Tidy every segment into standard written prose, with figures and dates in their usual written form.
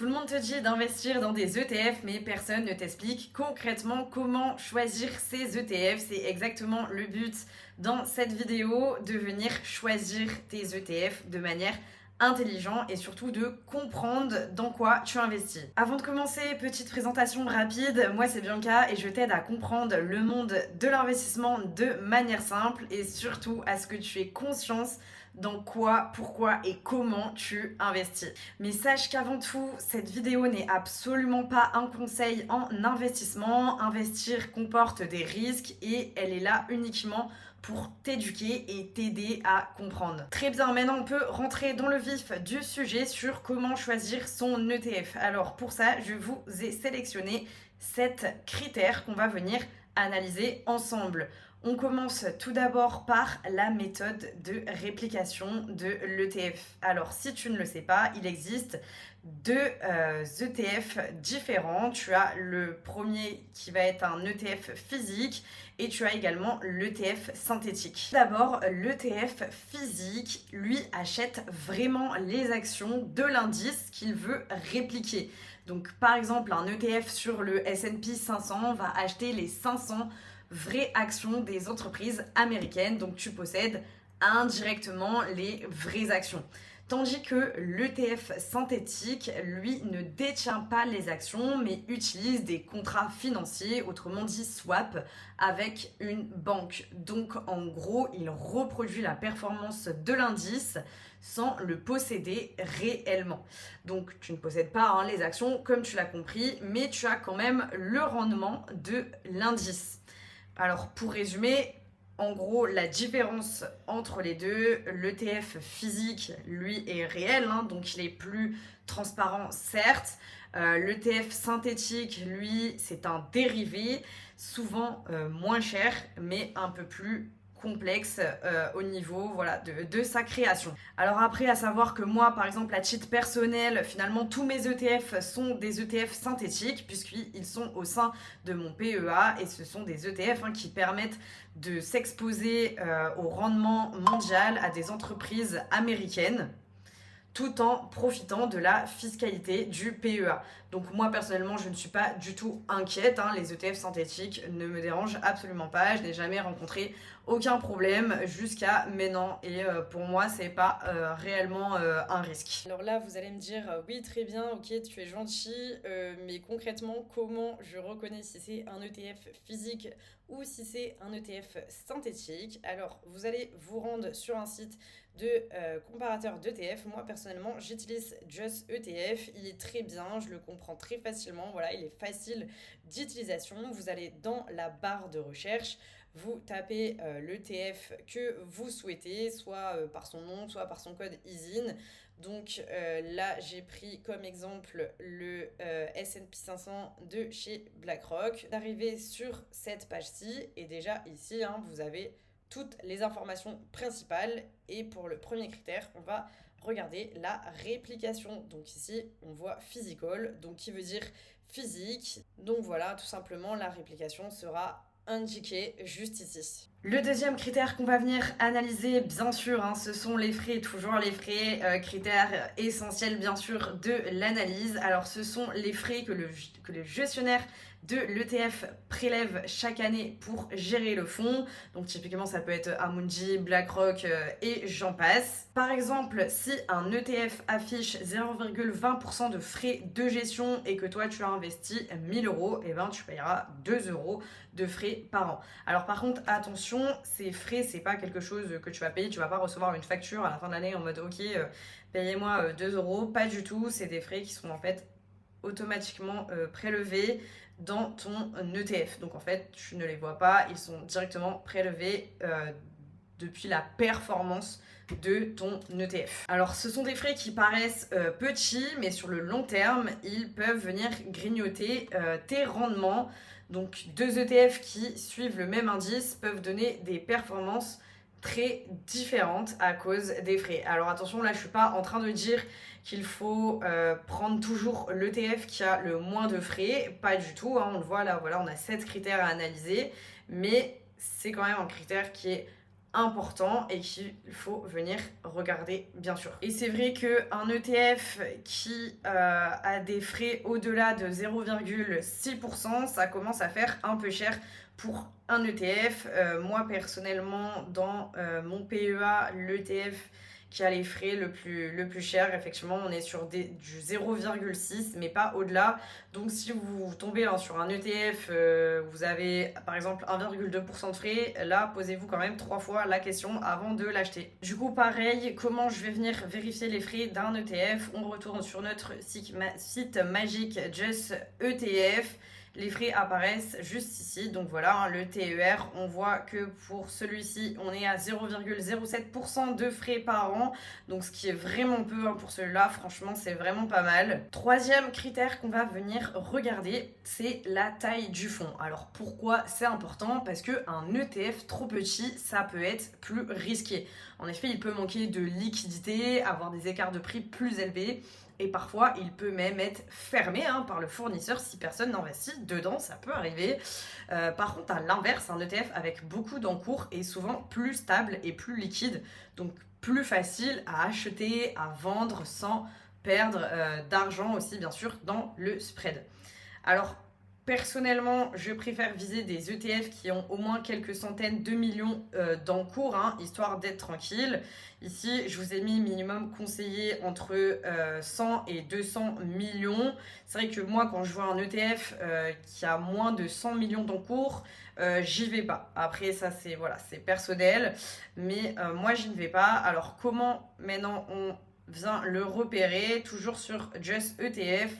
Tout le monde te dit d'investir dans des ETF, mais personne ne t'explique concrètement comment choisir ces ETF. C'est exactement le but dans cette vidéo, de venir choisir tes ETF de manière intelligente et surtout de comprendre dans quoi tu investis. Avant de commencer, petite présentation rapide, moi c'est Bianca et je t'aide à comprendre le monde de l'investissement de manière simple et surtout à ce que tu aies conscience dans quoi, pourquoi et comment tu investis. Mais sache qu'avant tout, cette vidéo n'est absolument pas un conseil en investissement. Investir comporte des risques et elle est là uniquement pour t'éduquer et t'aider à comprendre. Très bien, maintenant on peut rentrer dans le vif du sujet sur comment choisir son ETF. Alors pour ça, je vous ai sélectionné 7 critères qu'on va venir analyser ensemble. On commence tout d'abord par la méthode de réplication de l'ETF. Alors, si tu ne le sais pas, il existe deux ETF différents. Tu as le premier qui va être un ETF physique et tu as également l'ETF synthétique. D'abord, l'ETF physique, lui, achète vraiment les actions de l'indice qu'il veut répliquer. Donc, par exemple, un ETF sur le S&P 500 va acheter les 500 vraies actions des entreprises américaines. Donc, tu possèdes indirectement les vraies actions. Tandis que l'ETF synthétique, lui, ne détient pas les actions, mais utilise des contrats financiers, autrement dit swap, avec une banque. Donc, en gros, il reproduit la performance de l'indice sans le posséder réellement. Donc, tu ne possèdes pas les actions, comme tu l'as compris, mais tu as quand même le rendement de l'indice. Alors, pour résumer, en gros, la différence entre les deux, l'ETF physique, lui, est réel, donc il est plus transparent, certes. L'ETF synthétique, lui, c'est un dérivé, souvent moins cher, mais un peu plus complexe au niveau de sa création. Alors après, à savoir que moi, par exemple, à titre personnel, finalement, tous mes ETF sont des ETF synthétiques, puisqu'ils sont au sein de mon PEA, et ce sont des ETF qui permettent de s'exposer au rendement mondial à des entreprises américaines tout en profitant de la fiscalité du PEA. Donc moi personnellement je ne suis pas du tout inquiète, les ETF synthétiques ne me dérangent absolument pas, je n'ai jamais rencontré aucun problème jusqu'à maintenant et pour moi c'est pas réellement un risque. Alors là vous allez me dire oui très bien, ok tu es gentil, mais concrètement comment je reconnais si c'est un ETF physique ou si c'est un ETF synthétique? Alors vous allez vous rendre sur un site de comparateur d'ETF. Moi personnellement j'utilise Just ETF, il est très bien, je le comprends très facilement, voilà, il est facile d'utilisation. Vous allez dans la barre de recherche, vous tapez l'ETF que vous souhaitez, soit par son nom, soit par son code ISIN. Donc là, j'ai pris comme exemple le S&P 500 de chez BlackRock. D'arriver sur cette page-ci, et déjà ici, vous avez toutes les informations principales. Et pour le premier critère, on va regarder la réplication. Donc ici, on voit physical, donc qui veut dire physique. Donc voilà, tout simplement, la réplication sera indiquée juste ici. Le deuxième critère qu'on va venir analyser, bien sûr, ce sont les frais, toujours les frais, critère essentiel bien sûr de l'analyse. Alors ce sont les frais que le gestionnaire de l'ETF prélève chaque année pour gérer le fonds. Donc typiquement ça peut être Amundi, BlackRock et j'en passe. Par exemple, si un ETF affiche 0,20% de frais de gestion et que toi tu as investi 1000 euros, et tu payeras 2 euros de frais par an. Alors par contre attention, ces frais c'est pas quelque chose que tu vas payer, tu vas pas recevoir une facture à la fin de l'année en mode ok payez-moi 2 euros, pas du tout, c'est des frais qui sont en fait automatiquement prélevés dans ton ETF. Donc en fait, tu ne les vois pas, ils sont directement prélevés depuis la performance de ton ETF. Alors ce sont des frais qui paraissent petits, mais sur le long terme, ils peuvent venir grignoter tes rendements. Donc deux ETF qui suivent le même indice peuvent donner des performances très différentes à cause des frais. Alors attention, là je suis pas en train de dire qu'il faut prendre toujours l'ETF qui a le moins de frais, pas du tout, on le voit là, voilà, on a 7 critères à analyser, mais c'est quand même un critère qui est important et qu'il faut venir regarder bien sûr. Et c'est vrai qu'un ETF qui a des frais au-delà de 0,6%, ça commence à faire un peu cher pour un ETF. Moi personnellement, dans mon PEA, l'ETF qui a les frais le plus cher, effectivement on est sur du 0,6 mais pas au-delà. Donc si vous tombez sur un ETF, vous avez par exemple 1,2% de frais, là posez-vous quand même 3 fois la question avant de l'acheter. Du coup pareil, comment je vais venir vérifier les frais d'un ETF? On retourne sur notre site magique Just ETF. Les frais apparaissent juste ici, donc voilà, le TER, on voit que pour celui-ci, on est à 0,07% de frais par an, donc ce qui est vraiment peu pour celui-là, franchement, c'est vraiment pas mal. Troisième critère qu'on va venir regarder, c'est la taille du fonds. Alors pourquoi c'est important? Parce qu'un ETF trop petit, ça peut être plus risqué. En effet, il peut manquer de liquidité, avoir des écarts de prix plus élevés, et parfois il peut même être fermé par le fournisseur si personne n'investit dedans, ça peut arriver. Par contre, à l'inverse, un ETF avec beaucoup d'encours est souvent plus stable et plus liquide, donc plus facile à acheter, à vendre sans perdre d'argent aussi bien sûr dans le spread. Alors personnellement, je préfère viser des ETF qui ont au moins quelques centaines de millions d'encours, histoire d'être tranquille. Ici, je vous ai mis minimum conseillé entre 100 et 200 millions. C'est vrai que moi, quand je vois un ETF qui a moins de 100 millions d'encours, j'y vais pas. Après, ça, c'est personnel, mais moi, j'y ne vais pas. Alors, comment maintenant on vient le repérer? Toujours sur Just ETF.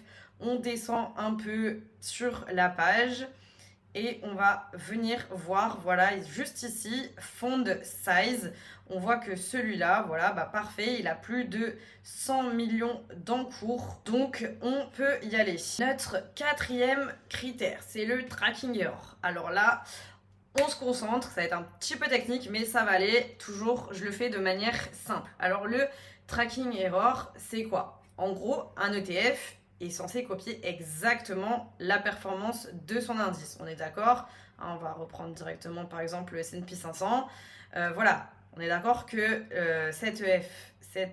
On descend un peu sur la page et on va venir voir, voilà, juste ici, fund size. On voit que celui-là, voilà, parfait, il a plus de 100 millions d'encours, donc on peut y aller. Notre quatrième critère, c'est le tracking error. Alors là, on se concentre, ça va être un petit peu technique, mais ça va aller. Toujours, je le fais de manière simple. Alors le tracking error, c'est quoi? En gros, un ETF est censé copier exactement la performance de son indice. On est d'accord? On va reprendre directement par exemple le S&P 500. Voilà, on est d'accord que cet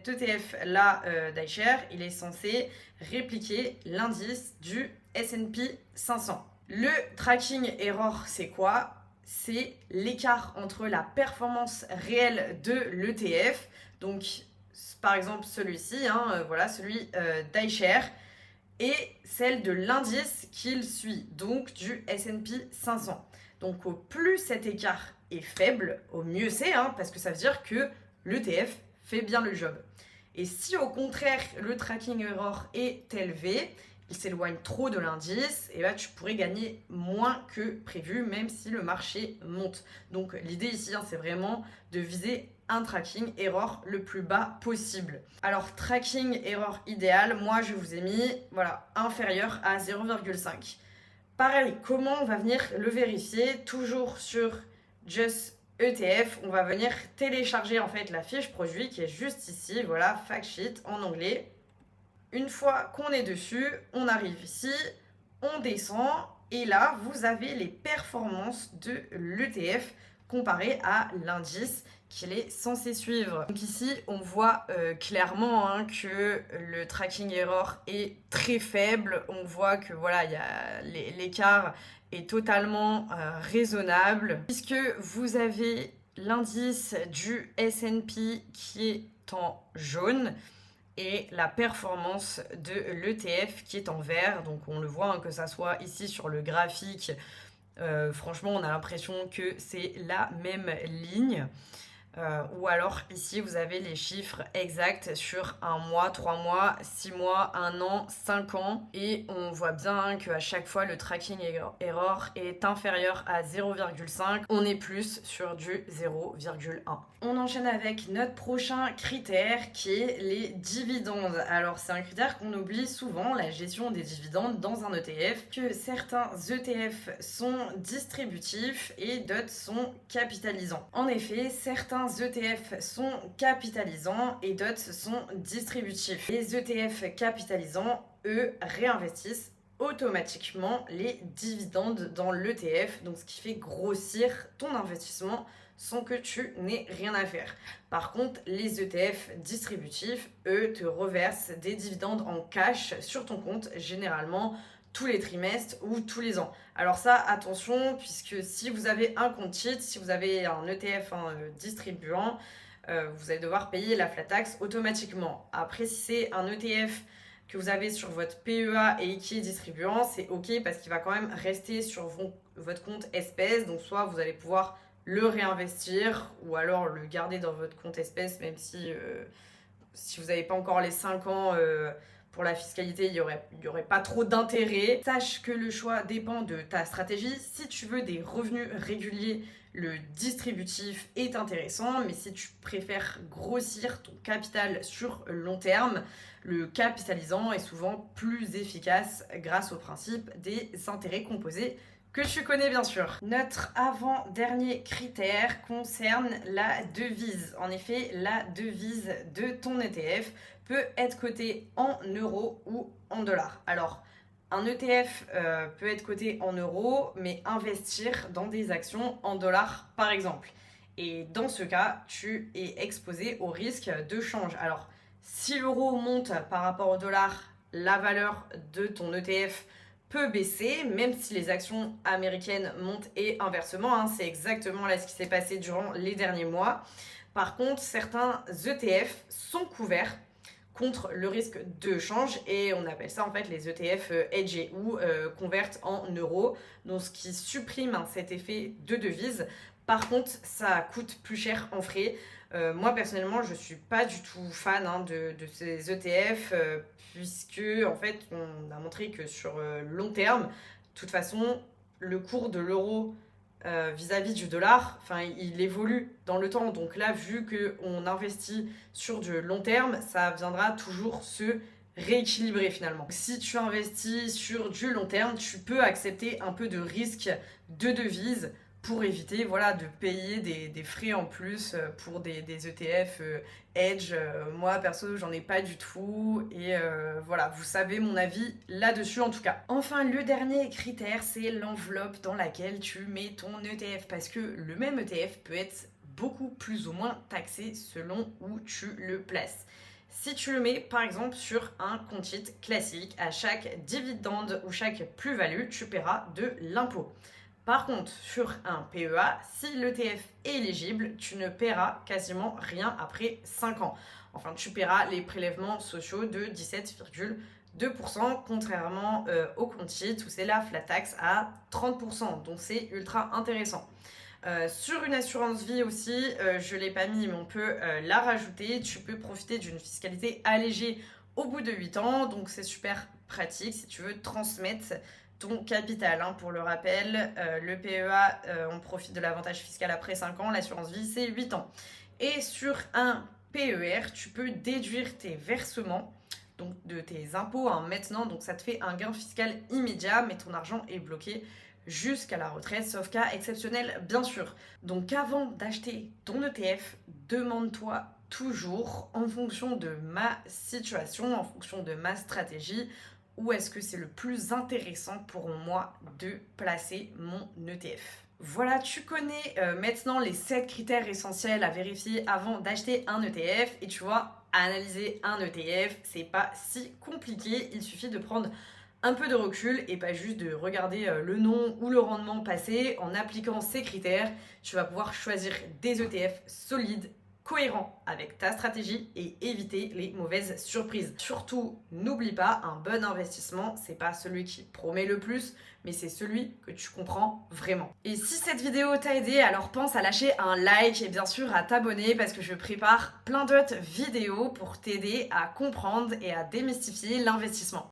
ETF là d'iShares, il est censé répliquer l'indice du S&P 500. Le tracking error, c'est quoi? C'est l'écart entre la performance réelle de l'ETF, donc par exemple celui-ci, voilà, celui d'iShares, et celle de l'indice qu'il suit, donc du S&P 500. Donc au plus cet écart est faible, au mieux c'est, parce que ça veut dire que l'ETF fait bien le job. Et si au contraire le tracking error est élevé, il s'éloigne trop de l'indice, et là tu pourrais gagner moins que prévu, même si le marché monte. Donc l'idée ici, c'est vraiment de viser un tracking error le plus bas possible. Alors tracking error idéal, moi je vous ai mis inférieur à 0,5. Pareil, comment on va venir le vérifier? Toujours sur Just ETF, on va venir télécharger en fait la fiche produit qui est juste ici, voilà, fact sheet en anglais. Une fois qu'on est dessus, on arrive ici, on descend et là vous avez les performances de l'ETF comparé à l'indice qu'il est censé suivre. Donc ici, on voit clairement que le tracking error est très faible. On voit que voilà, l'écart est totalement raisonnable puisque vous avez l'indice du S&P qui est en jaune et la performance de l'ETF qui est en vert. Donc on le voit, que ça soit ici sur le graphique, franchement on a l'impression que c'est la même ligne. Ou alors ici vous avez les chiffres exacts sur 1 mois, 3 mois, 6 mois, 1 an, 5 ans, et on voit bien qu'à chaque fois le tracking error est inférieur à 0,5, on est plus sur du 0,1. On enchaîne avec notre prochain critère qui est les dividendes. Alors c'est un critère qu'on oublie souvent, la gestion des dividendes dans un ETF, que certains ETF sont distributifs et d'autres sont capitalisants. En effet, certains ETF sont capitalisants et d'autres sont distributifs. Les ETF capitalisants, eux, réinvestissent automatiquement les dividendes dans l'ETF, donc ce qui fait grossir ton investissement sans que tu n'aies rien à faire. Par contre, les ETF distributifs, eux, te reversent des dividendes en cash sur ton compte, généralement tous les trimestres ou tous les ans. Alors ça, attention, puisque si vous avez un compte titre, si vous avez un ETF distribuant, vous allez devoir payer la flat tax automatiquement. Après, si c'est un ETF que vous avez sur votre PEA et qui est distribuant, c'est ok parce qu'il va quand même rester sur votre compte espèce. Donc soit vous allez pouvoir le réinvestir ou alors le garder dans votre compte espèce, même si vous n'avez pas encore les 5 ans pour la fiscalité, il y aurait pas trop d'intérêt. Sache que le choix dépend de ta stratégie. Si tu veux des revenus réguliers, le distributif est intéressant, mais si tu préfères grossir ton capital sur long terme, le capitalisant est souvent plus efficace grâce au principe des intérêts composés que tu connais bien sûr. Notre avant-dernier critère concerne la devise. En effet, la devise de ton ETF peut être cotée en euros ou en dollars. Alors, un ETF peut être coté en euros, mais investir dans des actions en dollars par exemple. Et dans ce cas, tu es exposé au risque de change. Alors, si l'euro monte par rapport au dollar, la valeur de ton ETF peut baisser, même si les actions américaines montent et inversement. Hein, c'est exactement là ce qui s'est passé durant les derniers mois. Par contre, certains ETF sont couverts contre le risque de change et on appelle ça en fait les ETF hedgés ou convertent en euros, donc ce qui supprime cet effet de devise. Par contre, ça coûte plus cher en frais. Moi personnellement, je suis pas du tout fan de ces ETF puisque en fait, on a montré que sur long terme, de toute façon, le cours de l'euro vis-à-vis du dollar, il évolue dans le temps. Donc là, vu qu'on investit sur du long terme, ça viendra toujours se rééquilibrer finalement. Si tu investis sur du long terme, tu peux accepter un peu de risque de devise pour éviter de payer des frais en plus pour des ETF hedge. Moi perso j'en ai pas du tout et vous savez mon avis là-dessus en tout cas. Enfin le dernier critère c'est l'enveloppe dans laquelle tu mets ton ETF parce que le même ETF peut être beaucoup plus ou moins taxé selon où tu le places. Si tu le mets par exemple sur un compte titre classique, à chaque dividende ou chaque plus-value, tu paieras de l'impôt. Par contre, sur un PEA, si l'ETF est éligible, tu ne paieras quasiment rien après 5 ans. Enfin, tu paieras les prélèvements sociaux de 17,2%, contrairement au compte titre où c'est la flat tax à 30%. Donc c'est ultra intéressant. Sur une assurance vie aussi, je ne l'ai pas mis mais on peut la rajouter. Tu peux profiter d'une fiscalité allégée au bout de 8 ans. Donc c'est super pratique si tu veux transmettre ton capital. Pour le rappel, le PEA, on profite de l'avantage fiscal après 5 ans, l'assurance vie c'est 8 ans. Et sur un PER, tu peux déduire tes versements donc de tes impôts maintenant, donc ça te fait un gain fiscal immédiat, mais ton argent est bloqué jusqu'à la retraite, sauf cas exceptionnel bien sûr. Donc avant d'acheter ton ETF, demande-toi toujours en fonction de ma situation, en fonction de ma stratégie, où est-ce que c'est le plus intéressant pour moi de placer mon ETF. Voilà, tu connais maintenant les 7 critères essentiels à vérifier avant d'acheter un ETF. Et tu vois, analyser un ETF, c'est pas si compliqué. Il suffit de prendre un peu de recul et pas juste de regarder le nom ou le rendement passé. En appliquant ces critères, tu vas pouvoir choisir des ETF solides, cohérent avec ta stratégie et éviter les mauvaises surprises. Surtout, n'oublie pas, un bon investissement, c'est pas celui qui promet le plus, mais c'est celui que tu comprends vraiment. Et si cette vidéo t'a aidé, alors pense à lâcher un like et bien sûr à t'abonner parce que je prépare plein d'autres vidéos pour t'aider à comprendre et à démystifier l'investissement.